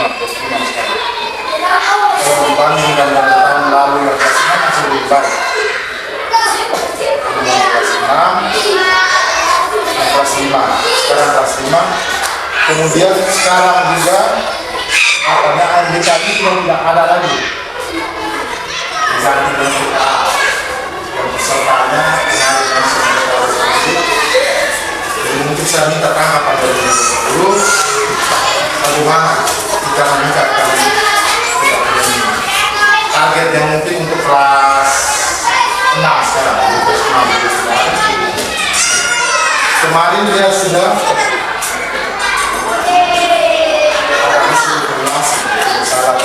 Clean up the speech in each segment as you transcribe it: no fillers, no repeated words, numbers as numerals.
5 sekali. Kalau dibanding dengan tahun lalu yang kelas 6 masih lebih baik. Kelas 6, kelas 5, sekarang kelas 5. Kemudian sekarang juga katanya AMDK ini sudah tidak ada lagi. Diganti dengan kita yang pesertanya dengan sebuah jadi mungkin saya minta tanggapan dari dulu bagaimana kita meningkatkan target yang mungkin untuk kelas 6 sekarang, kelas 6 kemarin dia sudah ada isu regulasi salah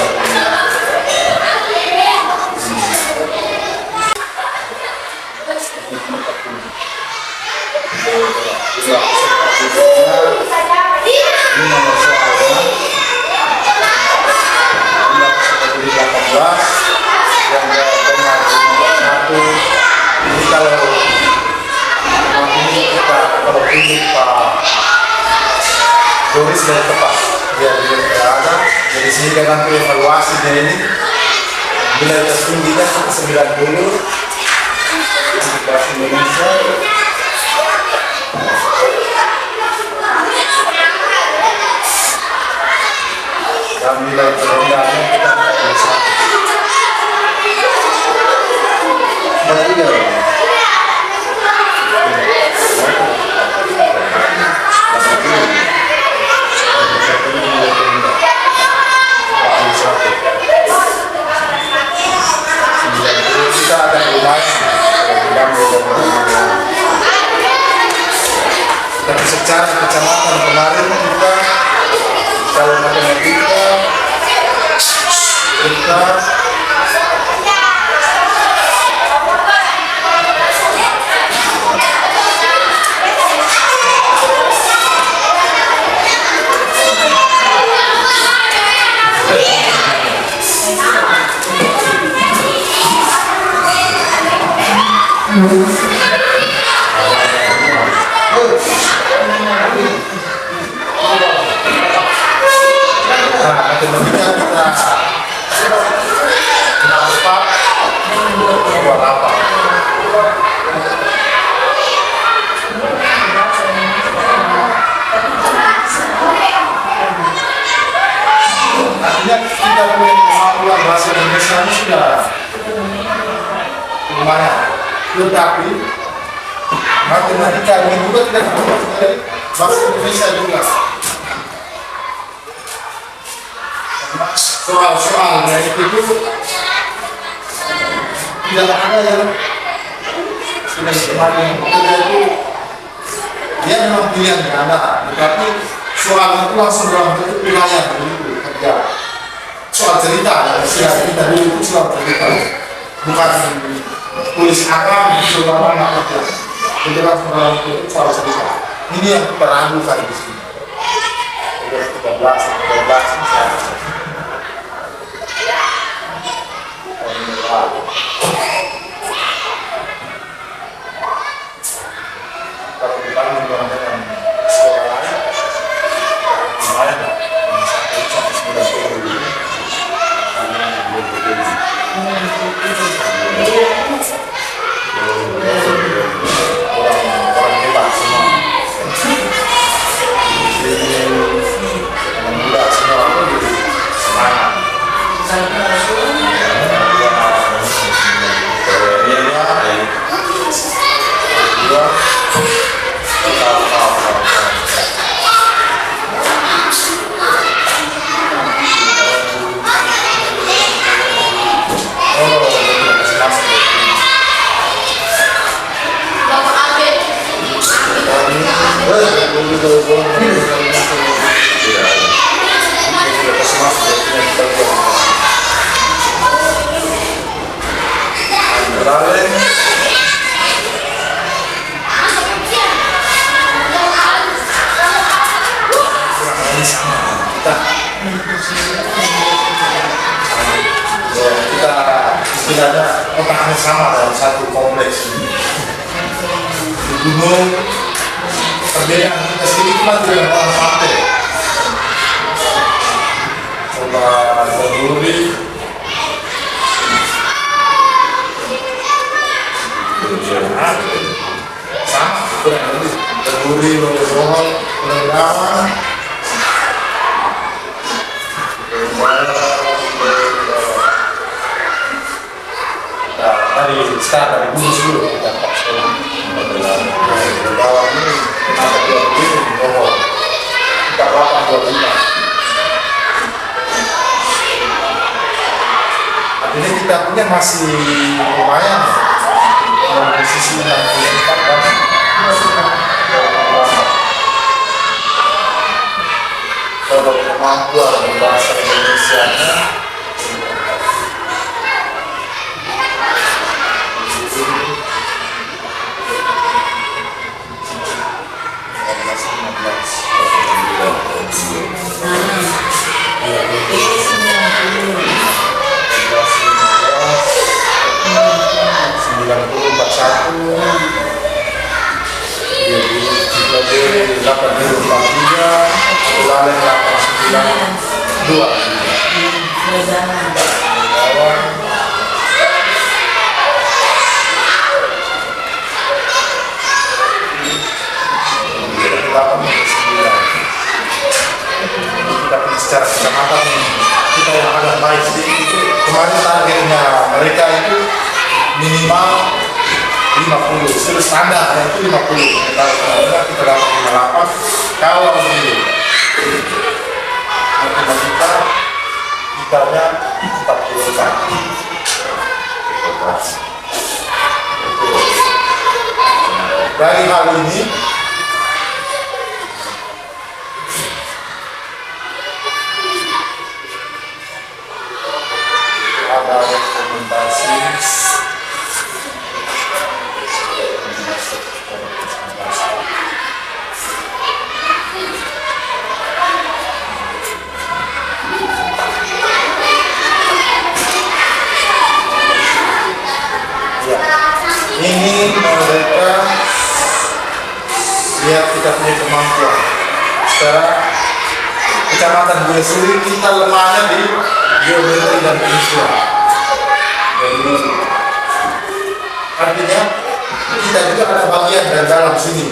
ini nomor soalnya yang benar satu ini kalau ini kita kalau ini Pak Doris dari tepat dia tidak ada jadi sehingga nanti evaluasinya ini nilai tertingginya 90 untuk bahasa Indonesia dan nilai terendahnya kita bisa kita ada tapi secara kecamatan kemarin kita kalau matematika kita artinya kita punya kemampuan bahasa Indonesia ini sudah lumayan, tetapi matematika ini juga tidak dari bahasa Indonesia juga. Soal-soalnya itu tidak ada yang sudah kemarin itu dia memang pilihan ada, tetapi soal itu langsung dalam bentuk wilayah begitu kerja. Soal cerita, istilah kita dulu itu soal cerita, bukan tulis akan selama nggak kerja. Itu langsung dalam bentuk soal cerita. Ini yang kita ragukan di sini. Udah 13 misalnya. Kalau dibanding dengan sekolah lain, lumayan lah. Sampai 90 orang hebat semua. Muda semua semangat. Kita istilahnya otaknya sama dalam satu kompleks ini. Di gunung perbedaan kita sedikit cuma dengan orang pantai. Berduri sama kurang lebih Berduri Bohol Pendawan dari start dari Kudus dulu kita pakai Pendawan ini kenapa dia begini Bohol kita 825. Ini kita punya masih lumayan dari sisi yang empat kan kalau kemampuan berbahasa Indonesia nya secara kecamatan kita yang agak baik sedikit itu kemarin targetnya mereka itu minimal 50 sudah standar itu 50 kalau kita dapat 58 kalau di matematika kitanya 44 dari hal ini ada rekomendasi ini mereka lihat kita punya kemampuan sekarang kecamatan Buesuri kita lemahnya di geometri dan visual jadi artinya kita juga ada bagian dari dalam sini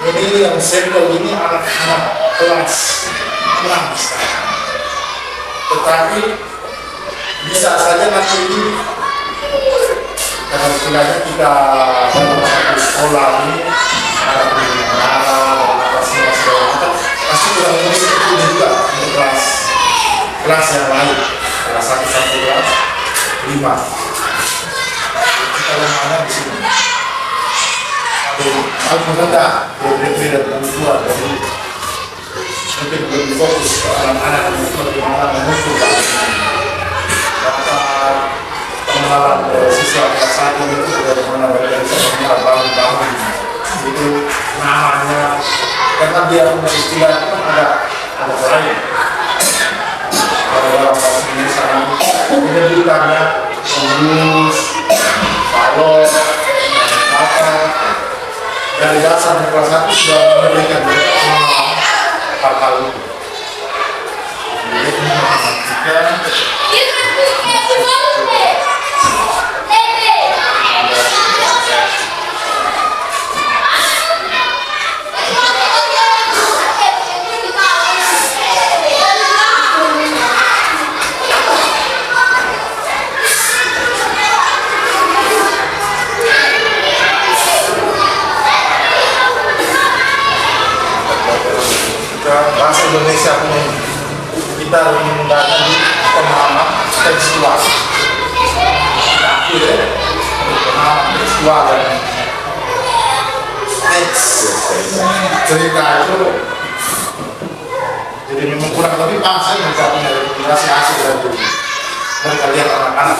ini yang sampel ini anak-anak kelas kurang sekarang tetapi bisa saja nanti ini karena istilahnya kita dalam satu sekolah ini ada penyelenggara dan apa semua segala macam pasti kurang lebih seperti ini juga untuk kelas yang lain kelas 1 sampai kelas 5 kita lemahnya di sini harus mengendak geometri dan pengetahuan jadi mungkin lebih fokus ke anak-anak yang bagaimana mengukur pengenalan siswa kelas 1 itu bagaimana mereka bisa mengenal bangun-bangun itu namanya karena dia punya istilah itu kan ada lain kalau dalam bahasa Indonesia penyebutannya pembus, balok, apa dari dasar kelas 1 sudah memberikan hal-hal itu jadi matematika bahasa Indonesia punya kita menggunakan pemahaman tekstual pemahaman tekstual dan teks cerita itu jadi memang kurang lebih bangsa yang mencapai rekomendasi hasil dari mereka lihat anak-anak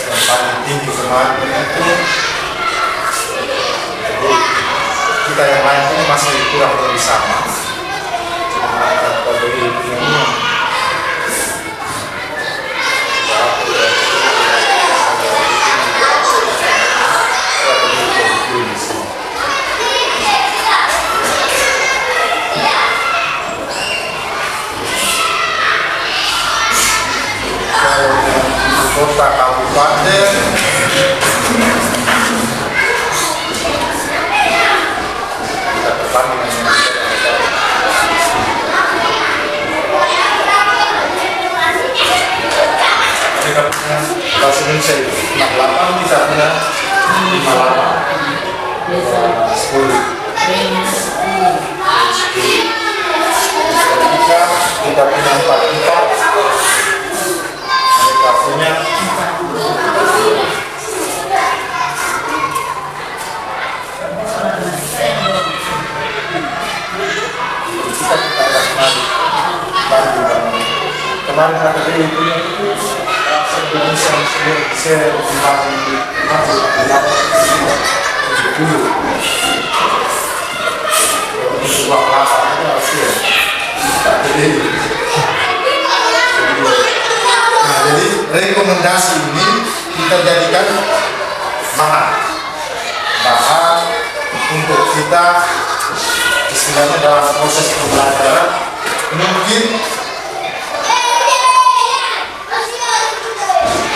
yang paling tinggi kemarin itu kota kabupaten, kita terbagi dengan bahasa Indonesia itu 68, kita punya 58, 10. Kita punya 44, mereka punya 40. Kemarin kata dia punya itu Indonesia saya jadi rekomendasi ini kita jadikan bahan untuk kita istilahnya dalam proses pembelajaran mungkin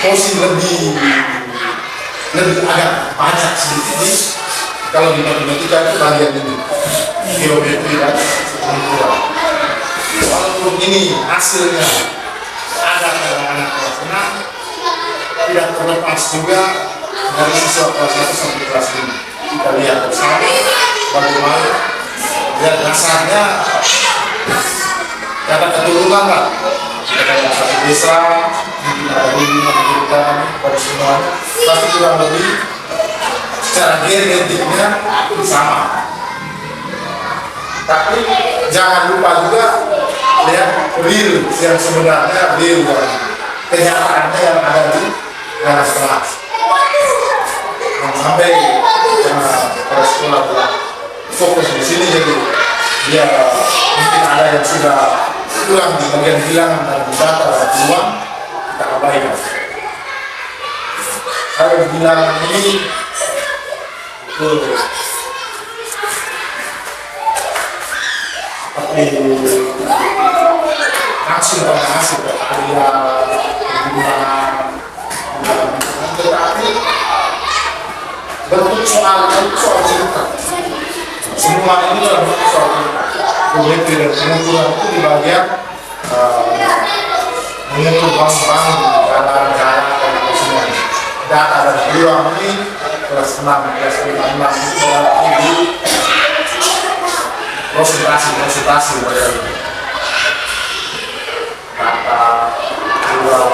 porsi lebih agak banyak sedikit nih kalau di matematika itu bagian ini geometri dan pengaturan. Walaupun ini hasilnya ada anak kelas 6, tidak terlepas juga dari siswa kelas 1 sampai kelas 5. Kita lihat bersama bagaimana dan dasarnya kata keturunan lah. Kita satu desa, mungkin ada lingkungan pada semuanya, tapi kurang lebih secara genetiknya sama. Tapi jangan lupa juga lihat real yang sebenarnya real yang kenyataannya yang ada di dalam kelas. Sampai pada sekolah fokus di sini jadi dia mungkin ada yang sudah kurang di bagian bilangan dan data dan peluang kita abaikan. Kalau bilangan ini tapi hasil tetapi bentuk soal cerita semua ini adalah bentuk soal cerita. Geometri dan pengukuran itu di bagian mengukur bank-bank, negara-negara dan semua data dan peluang ini kelas 6, kelas 5, itu berarti konsentrasi pada data peluang.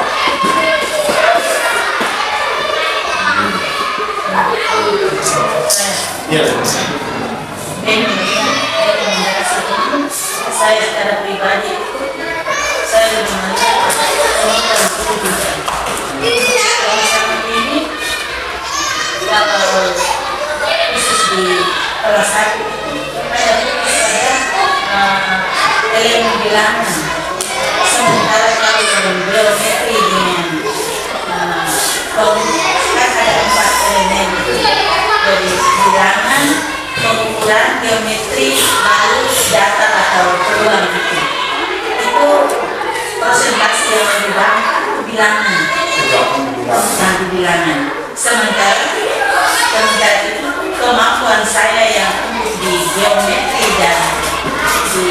Iya, saya secara pribadi saya lebih melihat kalau seperti ini kalau khusus di kelas 1 ada elemen bilangan, sementara kalau dalam geometri dengan kan ada 4 elemen dari bilangan, pengukuran, geometri, lalu data atau peluang itu persentase yang lebih banyak bilangan, nanti bilangan. Sementara itu kemampuan saya yang di geometri dan di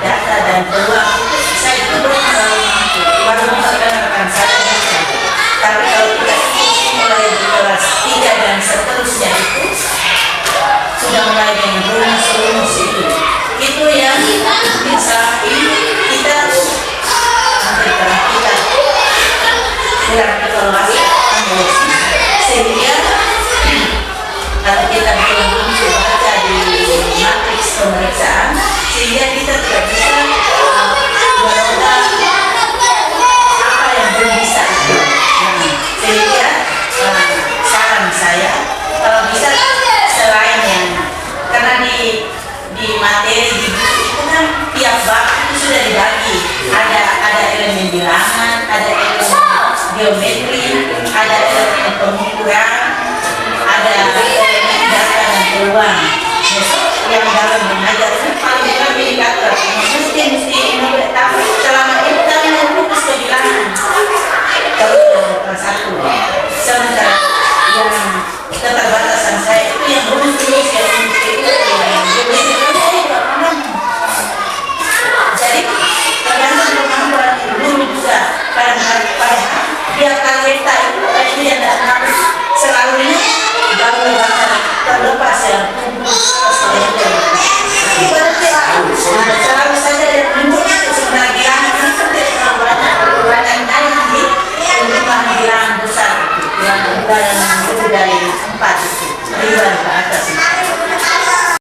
data dan peluang saya itu belum terlalu mampu. Walaupun rekan-rekan saya bisa, tapi kalau kita mulai di kelas 3 dan seterusnya itu sudah mulai dengan rumus itu yang bisa kita kurang evaluasi sehingga kalau kita belum baca di matriks pemeriksaan sehingga kita tidak bisa menentukan apa yang belum bisa sehingga saran saya kalau bisa selain yang karena di materi di buku itu kan tiap bab itu sudah dibagi, ada elemen bilangan, ada elemen geometri, ada elemen pengukuran, ada elemen data dan peluang. Yang dalam mengajar itu paling bukan indikator, mesti tapi selama itu kami fokus ke bilangan. Kalau kelas 1 Saya balik ke atas.